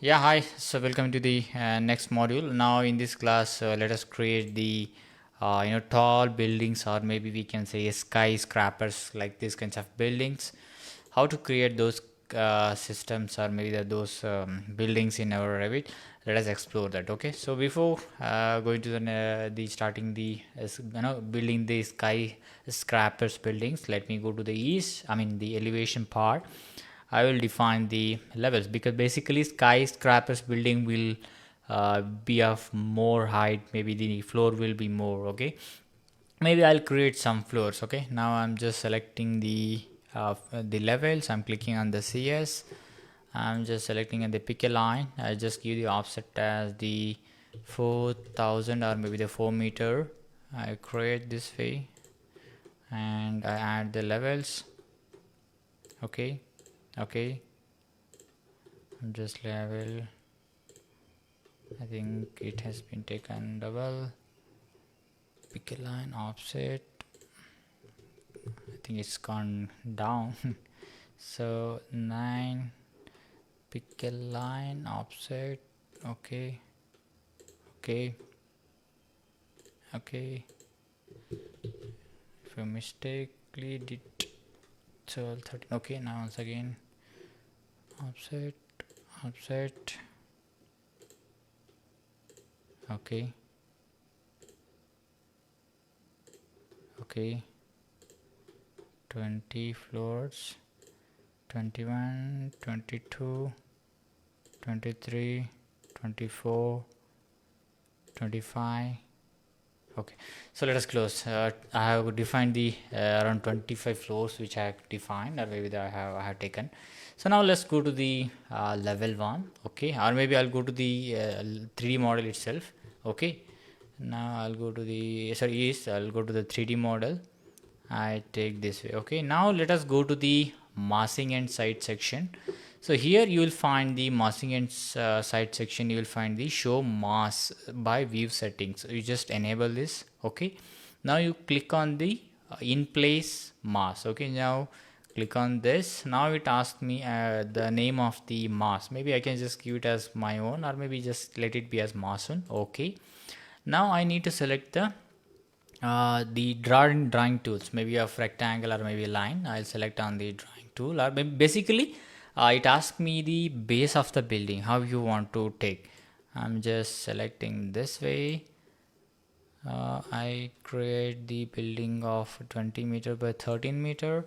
Yeah, hi. So welcome to the next module. Now in this class, let us create the tall buildings, or maybe we can say skyscrapers, like these kinds of buildings. How to create those systems, or maybe those buildings in our Revit. Let us explore that. Okay. So before going to the starting the building the skyscrapers buildings, let me go to the east. I mean the elevation part. I will define the levels, because basically skyscrapers building will be of more height. Maybe the floor will be more. Okay, maybe I'll create some floors. Okay, now I'm just selecting the levels. I'm clicking on the CS. I'm just selecting and the pick a line. I just give the offset as the 4000, or maybe the 4 meter. I create this way and I add the levels. Okay, okay, just level. I think it has been taken double. Pick a line, offset. I think it's gone down. So 9, pick a line, offset. Okay, okay, okay. If you mistakenly did 12, 13. Okay, now once again, offset, offset. Okay, okay. 20 floors, 21, 22, 23, 24, 25. Okay, so let us close. I have defined the around 25 floors which I have defined, or maybe that I have taken. So now let's go to the level 1. Okay, or maybe I'll go to the 3D model itself. Okay, now I'll go to the I'll go to the 3D model. I take this way. Okay, now let us go to the massing and site section. So here you will find the massing and site section. You will find the show mass by view settings. You just enable this. Okay, now you click on the in place mass. Okay, now click on this. Now it asks me the name of the mass. Maybe I can just give it as my own, or maybe just let it be as mass one. Okay, now I need to select the drawing tools, maybe a rectangle or maybe a line. I'll select on the drawing tool, or basically it asks me the base of the building, how you want to take. I'm just selecting this way. I create the building of 20 meter by 13 meter.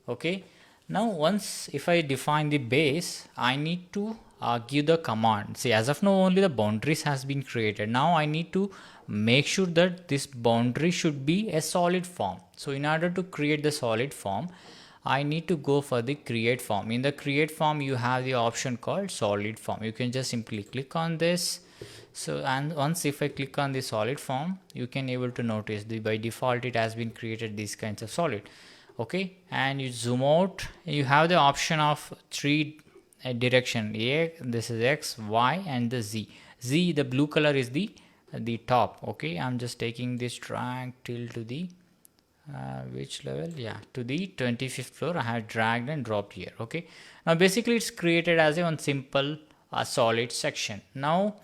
Okay, now once if I define the base, I need to give the command. See, as of now only the boundaries has been created. Now I need to make sure that this boundary should be a solid form. So in order to create the solid form, I need to go for the create form. In the create form you have the option called solid form. You can just simply click on this. So, and once if I click on the solid form, you can able to notice the by default it has been created these kinds of solid. Okay, and you zoom out, you have the option of three direction. A, this is X, Y, and the Z. The blue color is the top. Okay, I'm just taking this drag till to the which level, yeah, to the 25th floor. I have dragged and dropped here. Okay, now basically it's created as a one simple solid section. Now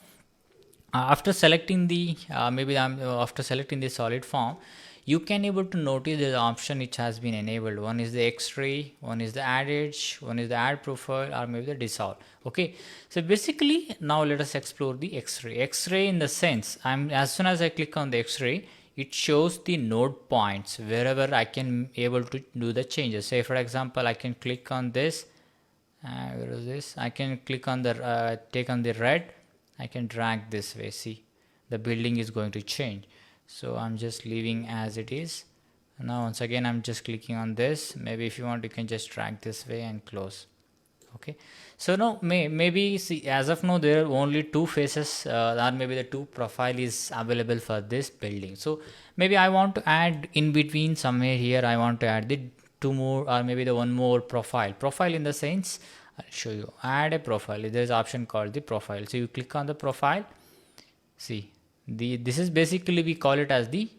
after selecting the after selecting the solid form, you can able to notice the option which has been enabled. One is the X-ray, one is the add edge, one is the add profile, or maybe the dissolve. Okay, so basically now let us explore the X-ray in the sense, as soon as I click on the X-ray, it shows the node points wherever I can able to do the changes. Say for example, I can click on this. Where is this? I can click on the take on the red. I can drag this way. See, the building is going to change. So I'm just leaving as it is. Now once again I'm just clicking on this. Maybe if you want, you can just drag this way and close. Okay, so now maybe see, as of now there are only two faces, or maybe the two profile is available for this building. So maybe I want to add in between somewhere here. I want to add the two more, or maybe the one more profile in the sense, I'll show you. Add a profile. There's option called the profile. So you click on the profile. See, this is basically we call it as the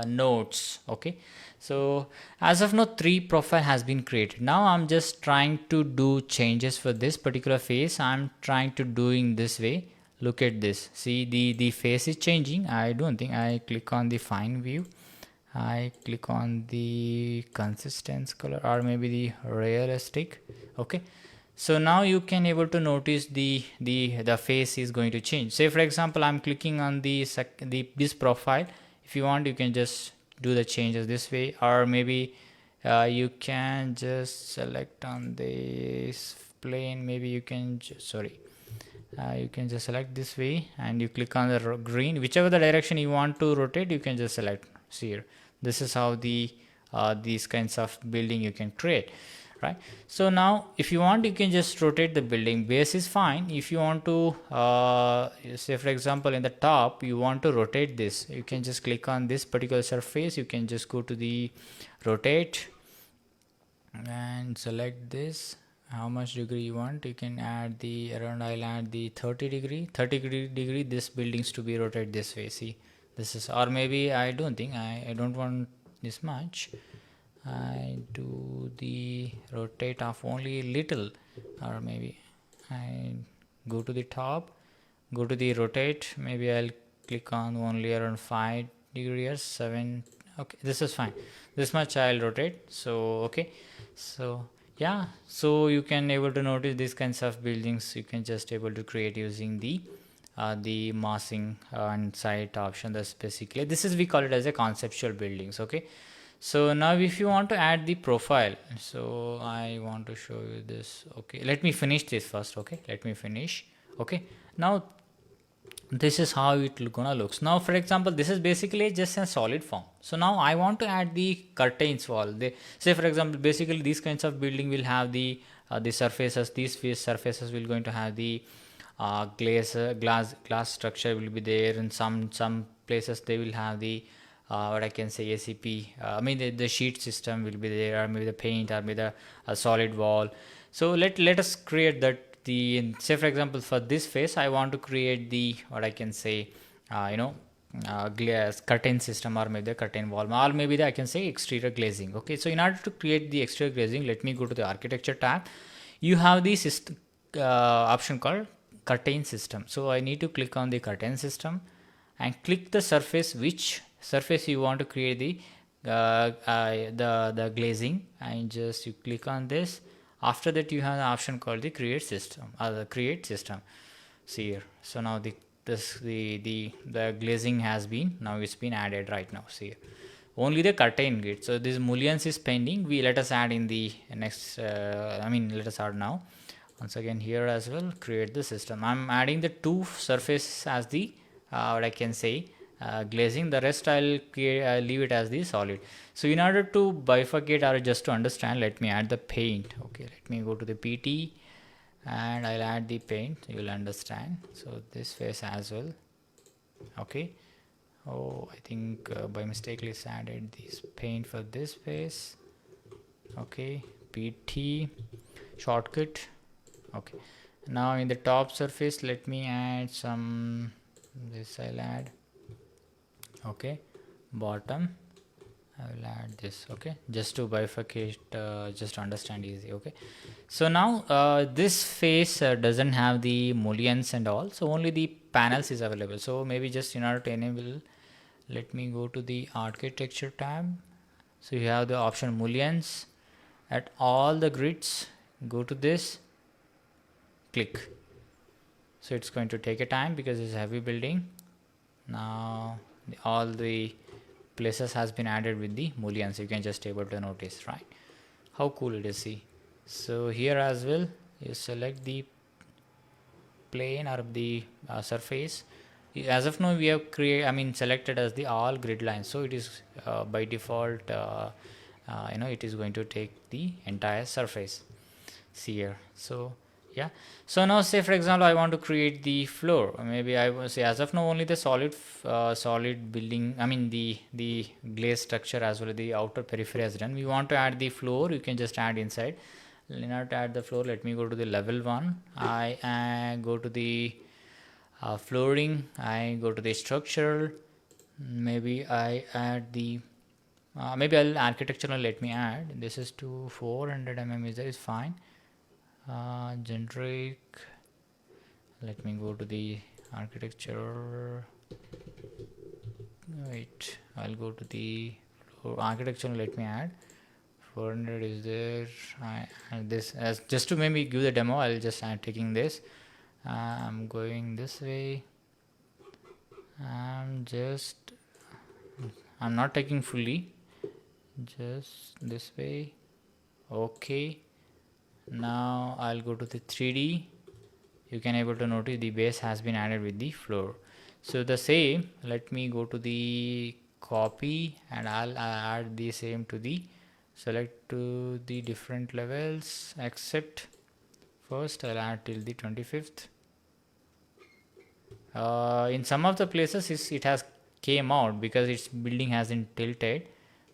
nodes. Okay, so as of now 3 profile has been created. Now I'm just trying to do changes for this particular face. I'm trying to doing this way. Look at this, see the face is changing. I don't think I click on the fine view, I click on the consistent color or maybe the realistic. Okay, so now you can able to notice the face is going to change. Say for example I'm clicking on this profile. If you want, you can just do the changes this way, or maybe you can just select on this plane. Maybe you can you can just select this way and you click on the green, whichever the direction you want to rotate, you can just select. See here, this is how these kinds of building you can create, right? So now if you want, you can just rotate the building. Base is fine. If you want to say for example in the top you want to rotate this, you can just click on this particular surface. You can just go to the rotate and select this, how much degree you want. You can add the around, I'll add the 30 degree this buildings to be rotated this way. See, this is, or maybe I don't think I don't want this much. I do the rotate of only little, or maybe I go to the top, go to the rotate. Maybe I'll click on only around 5 degrees, 7. Okay, this is fine. This much I'll rotate. So okay, so yeah, so you can able to notice these kinds of buildings you can just able to create using the massing and site option. That's basically, this is, we call it as a conceptual buildings. Okay, so now if you want to add the profile, so I want to show you this. Okay, let me finish this first. Okay, let me finish. Okay, now this is how it gonna looks. Now for example, this is basically just a solid form. So now I want to add the curtains wall. They say for example, basically these kinds of building will have the surfaces. These surfaces will going to have the glass structure will be there. In some places they will have the what I can say ACP. I mean the sheet system will be there, or maybe the paint, or maybe the solid wall. So let us create that. Say for example for this face I want to create the what I can say glass curtain system, or maybe the curtain wall, or maybe I can say exterior glazing. Okay, so in order to create the exterior glazing, let me go to the architecture tab. You have the system option called curtain system. So I need to click on the curtain system and click the surface, which surface you want to create the glazing, and just you click on this. After that you have the option called the create system, the create system. See here, so now the glazing has been, now it's been added right now. See here, only the curtain grid. So this mullions is pending. We let us add in the next let us add now. Once again here as well, create the system. I'm adding the 2 surfaces as the what I can say glazing. The rest I'll leave it as the solid. So in order to bifurcate or just to understand, let me add the paint. Okay, let me go to the PT and I'll add the paint. You'll understand. So this face as well. Okay, oh, I think by mistake let's added this paint for this face. Okay, PT shortcut. Okay, now in the top surface let me add some, this I'll add. Okay, bottom I will add this. Okay, just to bifurcate, just to understand easy. Okay, so now this face doesn't have the mullions and all, so only the panels is available. So maybe just in order to enable, let me go to the architecture tab. So you have the option mullions. At all the grids, go to this, click. So it's going to take a time because it's a heavy building. Now all the places has been added with the mullions. You can just able to notice, right, how cool it is. See, so here as well you select the plane or the surface. As of now we have selected as the all grid lines, so it is by default it is going to take the entire surface. See here, so yeah. So now say for example I want to create the floor. Maybe I will say as of now only the solid building, the glaze structure as well as the outer periphery is done. We want to add the floor. You can just add inside. In order to add the floor, let me go to the level 1. I go to the flooring. I go to the structure. maybe I add the maybe I'll architectural, let me add this is to 400 mm is there, is fine. Generic, let me go to the architecture. Wait, I'll go to the architecture, let me add 400 is there. I add this as just to maybe give the demo. I'll just add taking this. I'm going this way. I'm not taking fully, just this way. Okay, now I'll go to the 3D. You can able to notice the base has been added with the floor. So the same, let me go to the copy and I'll add the same to the select to the different levels, except first I'll add till the 25th. In some of the places it has came out because its building hasn't tilted,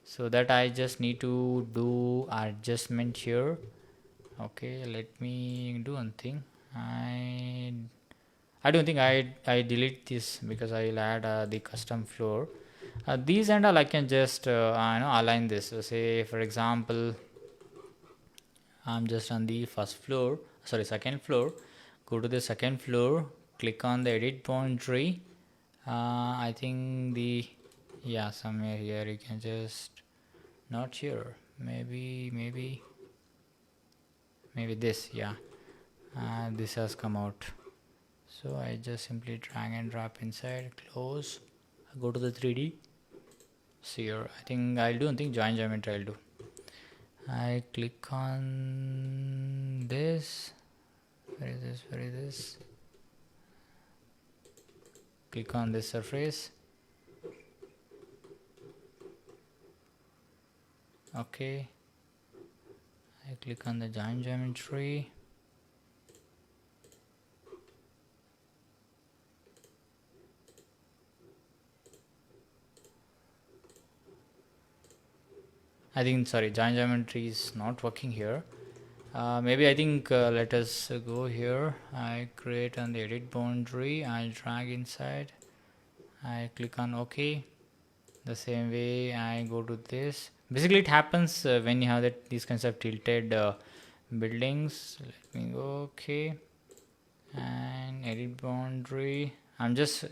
so that I just need to do adjustment here. Okay, let me do one thing. I don't think I delete this because I'll add the custom floor. These and all I can just align this. So say for example, I'm just on the second floor. Go to the second floor, click on the edit boundary. I think somewhere here you can just, not here, maybe this, this has come out. So I just simply drag and drop inside, close, go to the 3D. See here, I think I'll do one thing, join geometry I'll do. I click on this. Where is this? Click on this surface. Okay. I click on the join geometry. I think, sorry, join geometry is not working here. Maybe I think let us go here. I create on the edit boundary. I drag inside. I click on OK. The same way I go to this. Basically, it happens when you have these kinds of tilted buildings. Let me go OK. And edit boundary. I'm just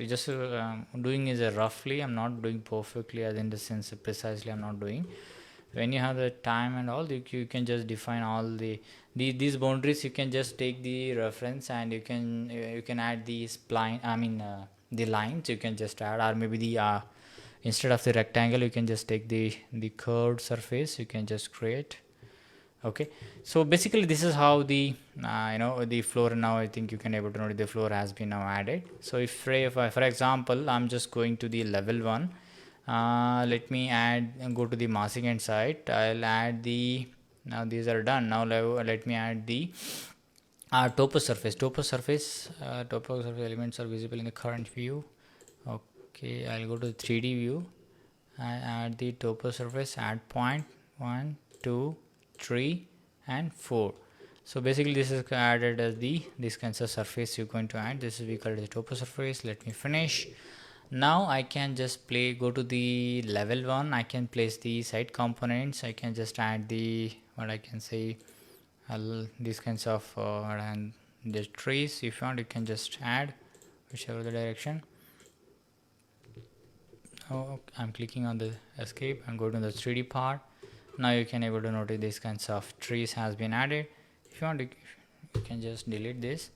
doing is roughly. I'm not doing perfectly, as in the sense precisely. I'm not doing. When you have the time and all, you can just define all these boundaries. You can just take the reference and you can add the spline, the lines you can just add, or maybe the instead of the rectangle you can just take the curved surface you can just create. Okay, so basically this is how the the floor, now I think you can able to notice the floor has been now added. So if for example I'm just going to the level 1, let me add and go to the massing and site. I'll add the, now these are done. Now let me add the topo surface elements are visible in the current view. Okay, I'll go to the 3D view. I add the topo surface, add point 1 2 3 and 4. So basically this is added as this kind of surface you're going to add. This is we call it the topo surface. Let me finish. Now I can just go to the level 1. I can place the site components. I can just add the, what I can say, these kinds of and the trees. If you want, you can just add whichever the direction. I'm clicking on the escape and go to the 3D part. Now you can able to notice these kinds of trees has been added. If you want, you can just delete this.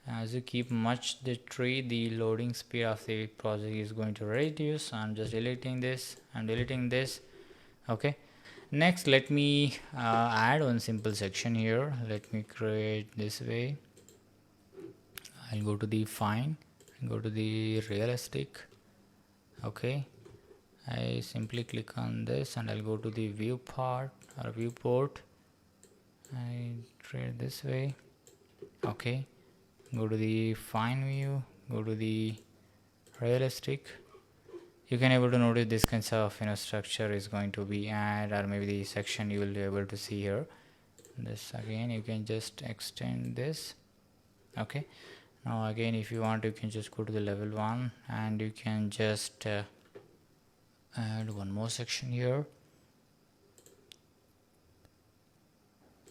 As you keep much the tree, the loading speed of the project is going to reduce. I'm just deleting this. I'm deleting this. Okay, next let me add one simple section here. Let me create this way. I'll go to the fine, go to the realistic. Okay, I simply click on this and I'll go to the view part or viewport. I trade this way. Okay, go to the fine view, go to the realistic. You can able to notice this kinds of structure is going to be add, or maybe the section you will be able to see here. This again you can just extend this. Okay, now again if you want you can just go to the level 1 and you can just add one more section here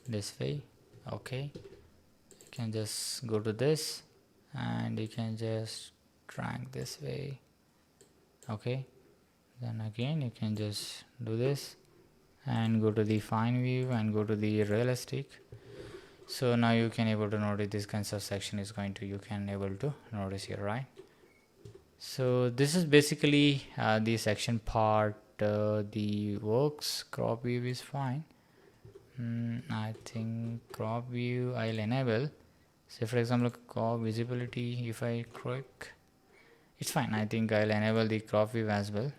this way. Okay, you can just go to this and you can just drag this way. Okay, then again you can just do this and go to the fine view and go to the realistic. So now you can able to notice this kinds of section is going to, you can able to notice here, right? So this is basically the section part. The works crop view is fine. I think crop view I'll enable. Say for example crop visibility, if I click, it's fine. I think I'll enable the crop view as well.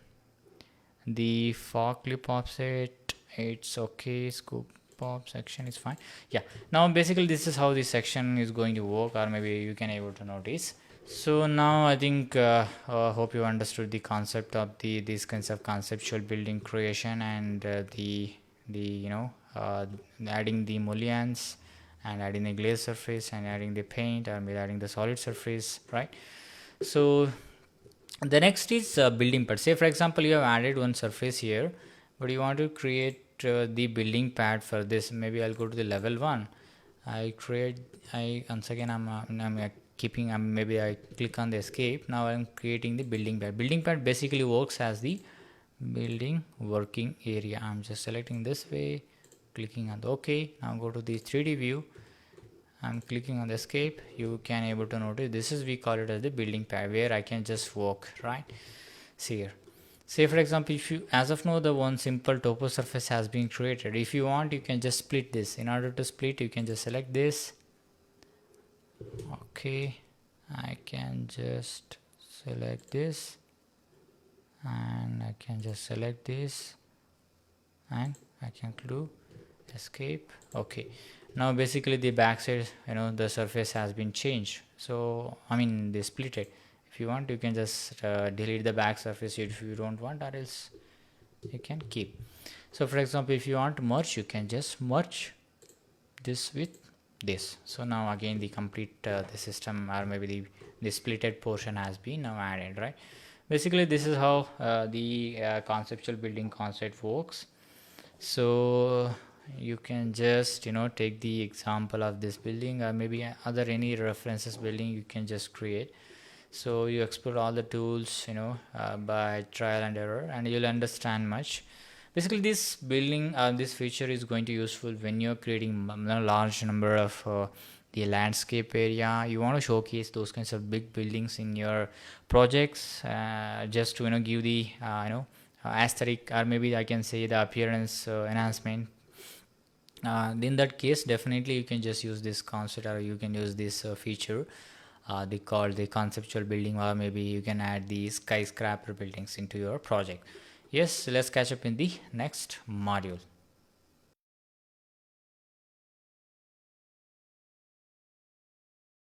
The fog clip offset, it's okay. Scope pop section is fine. Yeah, now basically this is how this section is going to work, or maybe you can able to notice. So now I think hope you understood the concept of these kinds of conceptual building creation and the adding the mullions and adding the glaze surface and adding the paint and adding the solid surface, right? So the next is building pad. Say for example you have added one surface here, but you want to create the building pad for this. Maybe I'll go to the level 1. Once again I'm keeping, maybe I click on the escape. Now I'm creating the building pad. Building pad basically works as the building working area. I'm just selecting this way, clicking on the OK. Now go to the 3D view. I'm clicking on the escape. You can able to notice this is, we call it as the building pad, where I can just walk, right? See here. Say for example, if you, as of now the one simple topo surface has been created. If you want, you can just split this. In order to split, you can just select this. Okay, I can just select this and I can just select this and I can do escape. Okay, now basically the backside, the surface has been changed. So I mean they split it. If you want, you can just delete the back surface if you don't want, or else you can keep. So for example, if you want to merge, you can just merge this with this. So now again the complete the system, or maybe the splitted portion has been now added, right? Basically this is how the conceptual building concept works. So you can just take the example of this building, or maybe other any references building you can just create. So you explore all the tools by trial and error, and you'll understand much. Basically this building, this feature is going to useful when you're creating a large number of the landscape area. You want to showcase those kinds of big buildings in your projects, just to give the aesthetic, or maybe I can say the appearance enhancement. In that case, definitely you can just use this concept, or you can use this feature they call the conceptual building, or maybe you can add the skyscraper buildings into your project. Yes, let's catch up in the next module.